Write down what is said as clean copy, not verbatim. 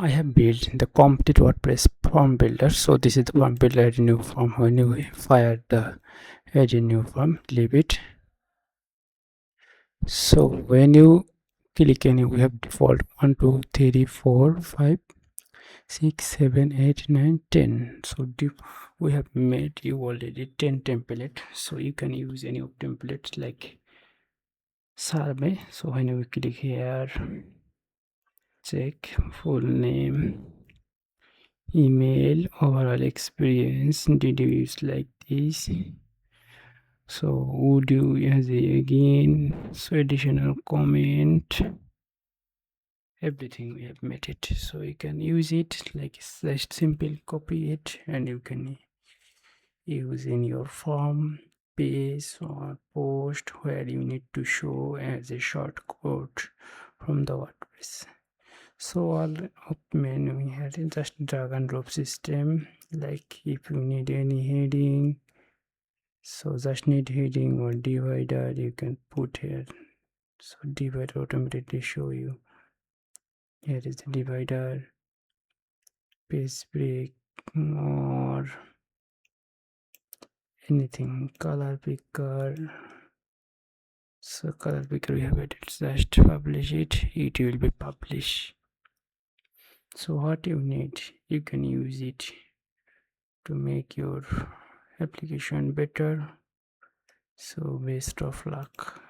I have built the complete WordPress form builder. So this is the form builder. Add a new form. When you fire the add a new form, leave it. So when you click any, we have default 1 2 3 4 5 6 7 8 9 10. So we have made you already 10 template. So you can use any of templates like survey. So when we click here, check full name, email, overall experience, did you use like this, so would you use it again, so additional comment, everything we have made it. So you can use it like just simple copy it and you can use in your form page or post where you need to show as a shortcut from the WordPress. So all of menu we had just drag and drop system. Like if you need any heading, so just need heading or divider, you can put here. So divider automatically show you. Here is the divider, page break, or anything, color picker. So color picker we have it, just publish it, it will be published. So what you need, you can use it to make your application better. So best of luck.